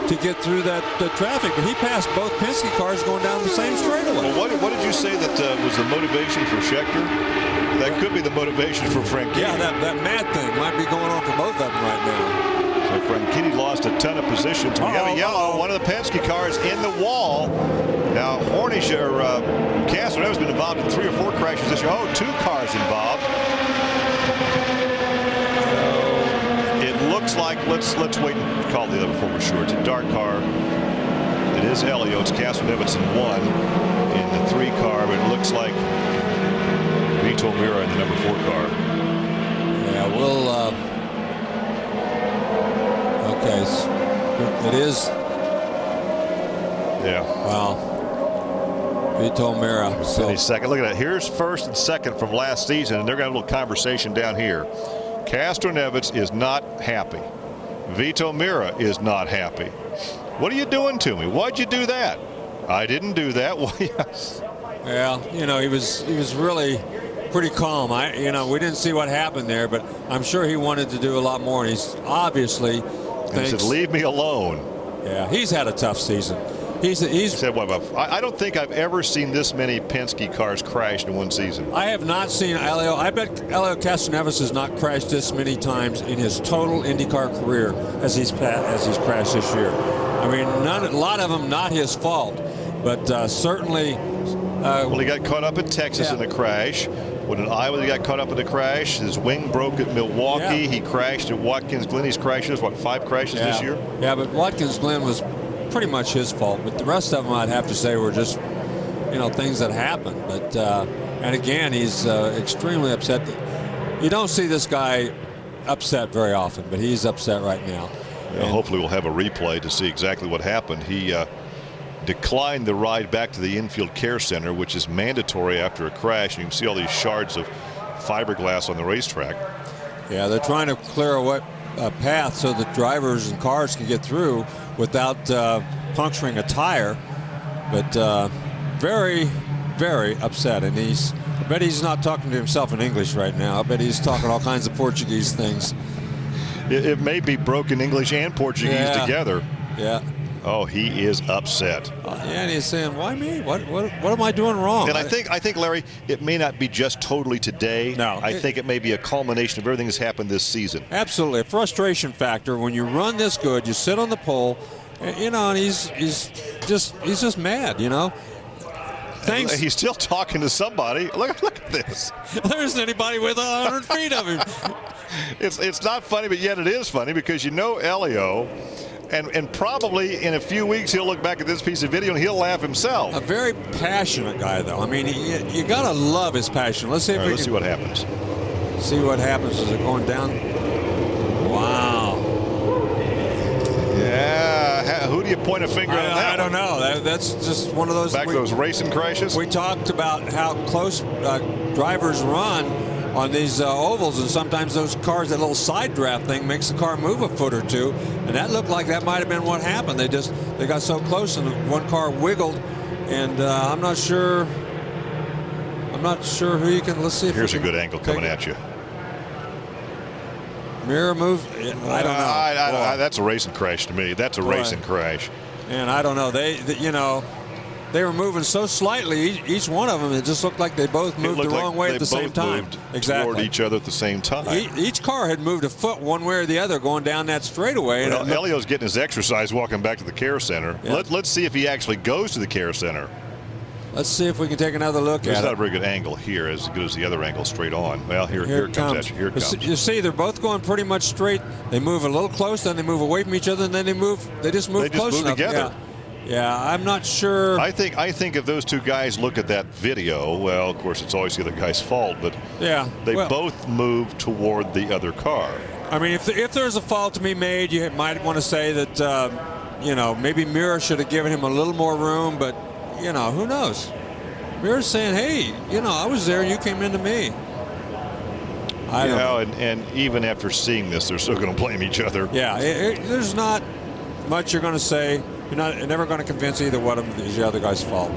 to get through the traffic. But he passed both Penske cars going down the same straightaway. Well, what did you say that was the motivation for Schechter? That could be the motivation for Franchitti. Yeah, that mad thing might be going on for both of them right now. So Franchitti lost a ton of positions. We have a yellow. One of the Penske cars in the wall. Now, Castroneves has been involved in 3 or 4 crashes this year. Oh, 2 cars involved. It looks like let's wait and call the other before we're sure. It's a dark car. It is Elio. It's Castroneves in 1 in the 3 car, but it looks like Vito Meira in the number 4 car. Yeah, we'll. Okay, it is. Yeah. Wow. Vito Meira. So second. Look at that. Here's first and second from last season, and they're going to have a little conversation down here. Castroneves is not happy. Vito Meira is not happy. What are you doing to me? Why'd you do that? I didn't do that. Well, yes. Well, you know, he was really pretty calm. We didn't see what happened there, but I'm sure he wanted to do a lot more, and he's obviously. He said, "Leave me alone." Yeah, he's had a tough season. He said, "What? I don't think I've ever seen this many Penske cars crash in one season." I have not seen Elio. I bet Elio Castroneves has not crashed this many times in his total IndyCar career as he's crashed this year. I mean, a lot of them not his fault, but certainly. Well, he got caught up in Texas in a crash. When in Iowa, he got caught up in a crash. His wing broke at Milwaukee. Yeah. He crashed at Watkins Glen. He's crashed, 5 crashes this year? Yeah, but Watkins Glen was pretty much his fault. But the rest of them, I'd have to say, were just, things that happened. But, and again, he's extremely upset. You don't see this guy upset very often, but he's upset right now. Yeah, hopefully we'll have a replay to see exactly what happened. He declined the ride back to the infield care center, which is mandatory after a crash. You can see all these shards of fiberglass on the racetrack. Yeah, they're trying to clear a path so that drivers and cars can get through without puncturing a tire. But very, very upset. And I bet he's not talking to himself in English right now. I bet he's talking all kinds of Portuguese things. It may be broken English and Portuguese together. Yeah. Oh, he is upset. And he's saying, "Why me? What am I doing wrong?" And I think, Larry, it may not be just totally today. No, I think it may be a culmination of everything that's happened this season. Absolutely, a frustration factor when you run this good. You sit on the pole, and he's just mad. Thanks. He's still talking to somebody. Look at this. There isn't anybody within 100 feet of him. It's not funny, but yet it is funny because Elio. And probably in a few weeks he'll look back at this piece of video and he'll laugh himself. A very passionate guy, though. I mean, you gotta love his passion. Let's see let's see what happens. See what happens as it going down. Wow. Yeah. Who do you point a finger at that? I don't know. That's just one of those. Back to those racing crashes. We talked about how close drivers run on these ovals, and sometimes those cars, that little side draft thing makes the car move a foot or two, and that looked like that might have been what happened. They got so close and one car wiggled, and I'm not sure who you can. Let's see if here's a good angle coming at you. Meira move. I don't know. That's a racing crash to me. That's a racing crash. And I don't know. They were moving so slightly, each one of them. It just looked like they both moved the wrong way at the same time. Exactly. Toward each other at the same time. Each car had moved a foot one way or the other going down that straightaway. Well, Elio's getting his exercise walking back to the care center. Yeah. Let's see if he actually goes to the care center. Let's see if we can take another look at it. There's not a very good angle here, as good as the other angle straight on. Well, here it comes at you. Here it comes. You see, they're both going pretty much straight. They move a little close, then they move away from each other, and then they just move close enough. Together. Yeah, I'm not sure. I think if those two guys look at that video, well, of course, it's always the other guy's fault, but they both move toward the other car. I mean, if there's a fault to be made, you might want to say that, maybe Meira should have given him a little more room, but, who knows? Meira's saying, hey, I was there and you came into me. I don't know. And even after seeing this, they're still going to blame each other. Yeah, there's not much you're going to say. You're never going to convince either one of them is the other guy's fault.